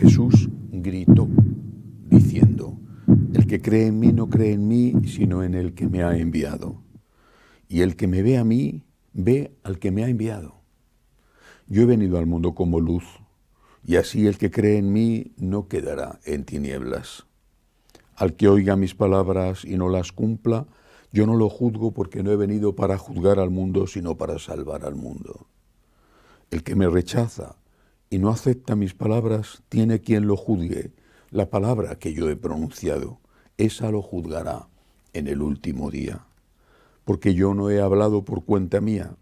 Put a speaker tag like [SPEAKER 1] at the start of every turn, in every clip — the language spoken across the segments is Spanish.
[SPEAKER 1] Jesús gritó, diciendo: el que cree en mí no cree en mí, sino en el que me ha enviado. Y el que me ve a mí, ve al que me ha enviado. Yo he venido al mundo como luz, y así el que cree en mí no quedará en tinieblas. Al que oiga mis palabras y no las cumpla, yo no lo juzgo, porque no he venido para juzgar al mundo, sino para salvar al mundo. El que me rechaza y no acepta mis palabras, tiene quien lo juzgue. La palabra que yo he pronunciado, esa lo juzgará en el último día. Porque yo no he hablado por cuenta mía.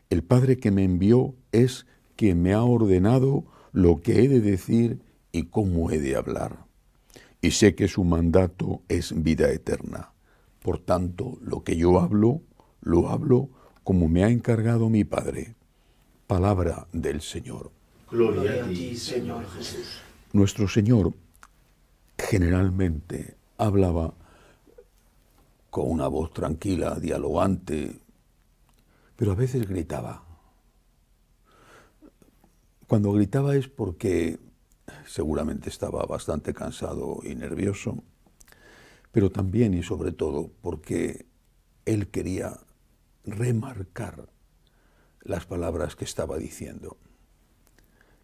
[SPEAKER 1] El Padre que me envió es quien me ha ordenado lo que he de decir y cómo he de hablar. Y sé que su mandato es vida eterna. Por tanto, lo que yo hablo, lo hablo como me ha encargado mi Padre. Palabra del Señor.
[SPEAKER 2] Gloria a ti, Señor Jesús.
[SPEAKER 1] Nuestro Señor generalmente hablaba con una voz tranquila, dialogante, pero a veces gritaba. Cuando gritaba es porque seguramente estaba bastante cansado y nervioso, pero también y sobre todo porque él quería remarcar las palabras que estaba diciendo.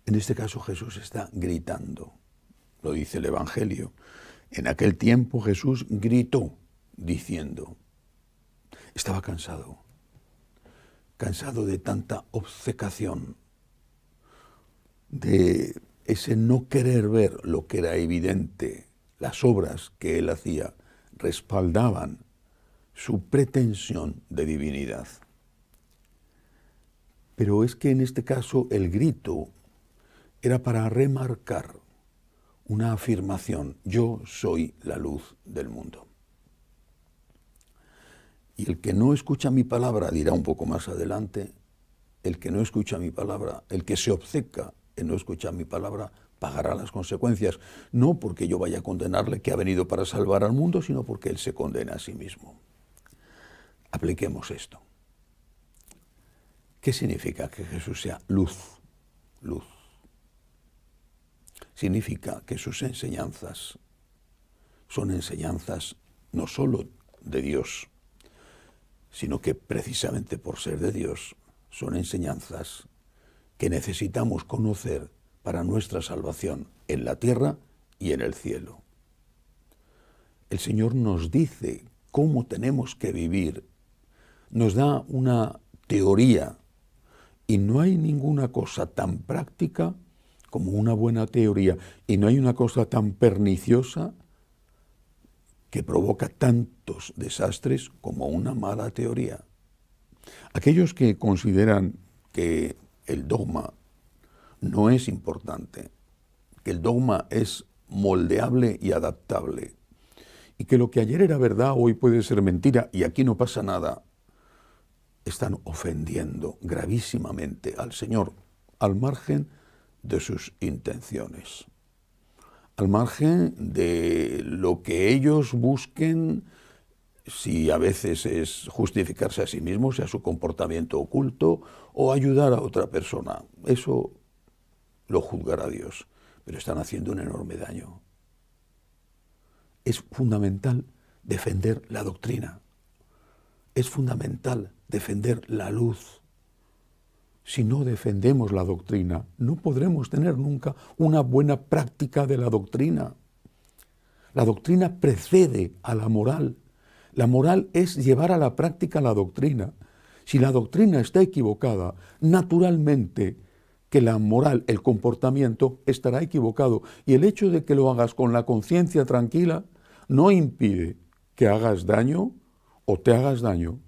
[SPEAKER 1] En este caso Jesús está gritando, lo dice el Evangelio. En aquel tiempo Jesús gritó diciendo, estaba cansado de tanta obcecación, de ese no querer ver lo que era evidente. Las obras que él hacía respaldaban su pretensión de divinidad. Pero es que en este caso el grito era para remarcar una afirmación: yo soy la luz del mundo. Y el que no escucha mi palabra, dirá un poco más adelante, el que no escucha mi palabra, el que se obceca en no escuchar mi palabra, pagará las consecuencias, no porque yo vaya a condenarle que ha venido para salvar al mundo, sino porque él se condena a sí mismo. Apliquemos esto. ¿Qué significa que Jesús sea luz? Luz. Significa que sus enseñanzas son enseñanzas no solo de Dios, sino que precisamente por ser de Dios son enseñanzas que necesitamos conocer para nuestra salvación en la tierra y en el cielo. El Señor nos dice cómo tenemos que vivir, nos da una teoría, y no hay ninguna cosa tan práctica como una buena teoría, y no hay una cosa tan perniciosa que provoca tantos desastres como una mala teoría. Aquellos que consideran que el dogma no es importante, que el dogma es moldeable y adaptable, y que lo que ayer era verdad hoy puede ser mentira y aquí no pasa nada, están ofendiendo gravísimamente al Señor, al margen de sus intenciones, al margen de lo que ellos busquen, si a veces es justificarse a sí mismos, sea su comportamiento oculto, o ayudar a otra persona. Eso lo juzgará Dios, pero están haciendo un enorme daño. Es fundamental defender la doctrina. Es fundamental defender la luz. Si no defendemos la doctrina, no podremos tener nunca una buena práctica de la doctrina. La doctrina precede a la moral. La moral es llevar a la práctica la doctrina. Si la doctrina está equivocada, naturalmente que la moral, el comportamiento, estará equivocado. Y el hecho de que lo hagas con la conciencia tranquila no impide que hagas daño o te hagas daño.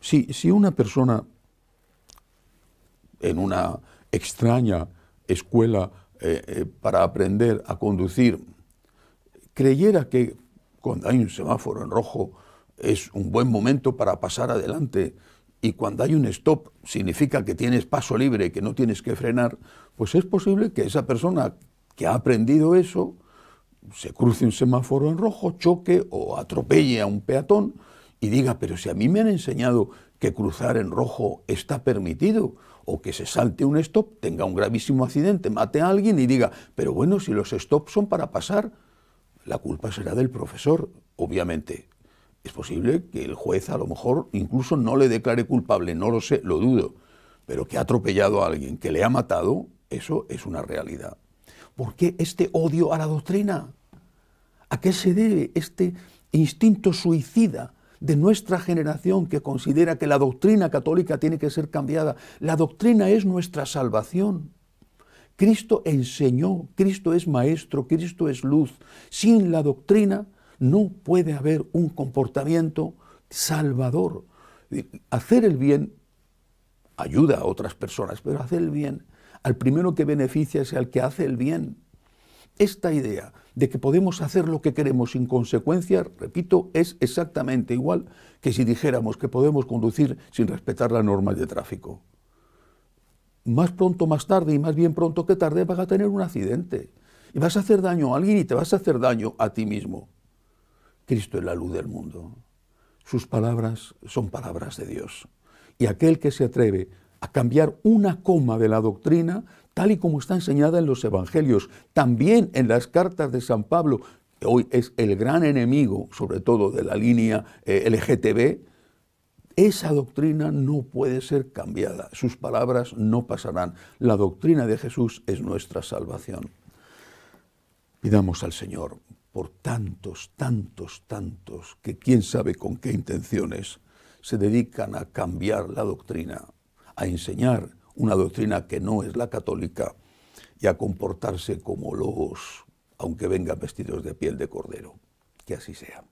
[SPEAKER 1] Si una persona en una extraña escuela para aprender a conducir creyera que cuando hay un semáforo en rojo es un buen momento para pasar adelante y cuando hay un stop significa que tienes paso libre, que no tienes que frenar, pues es posible que esa persona que ha aprendido eso se cruce un semáforo en rojo, choque o atropelle a un peatón y diga, pero si a mí me han enseñado que cruzar en rojo está permitido, o que se salte un stop, tenga un gravísimo accidente, mate a alguien y diga, pero bueno, si los stops son para pasar, la culpa será del profesor, obviamente. Es posible que el juez a lo mejor incluso no le declare culpable, no lo sé, lo dudo, pero que ha atropellado a alguien, que le ha matado, eso es una realidad. ¿Por qué este odio a la doctrina? ¿A qué se debe este instinto suicida de nuestra generación que considera que la doctrina católica tiene que ser cambiada? La doctrina es nuestra salvación. Cristo enseñó, Cristo es maestro, Cristo es luz. Sin la doctrina no puede haber un comportamiento salvador. Hacer el bien ayuda a otras personas, pero hacer el bien, al primero que beneficia es al que hace el bien. Esta idea de que podemos hacer lo que queremos sin consecuencias, repito, es exactamente igual que si dijéramos que podemos conducir sin respetar las normas de tráfico. Más pronto, más tarde, y más bien pronto que tarde, vas a tener un accidente. Y vas a hacer daño a alguien y te vas a hacer daño a ti mismo. Cristo es la luz del mundo. Sus palabras son palabras de Dios. Y aquel que se atreve a cambiar una coma de la doctrina, tal y como está enseñada en los evangelios, también en las cartas de San Pablo, que hoy es el gran enemigo, sobre todo de la línea LGTB, esa doctrina no puede ser cambiada. Sus palabras no pasarán. La doctrina de Jesús es nuestra salvación. Pidamos al Señor por tantos, tantos, tantos, que quién sabe con qué intenciones se dedican a cambiar la doctrina, a enseñar una doctrina que no es la católica y a comportarse como lobos, aunque vengan vestidos de piel de cordero. Que así sea.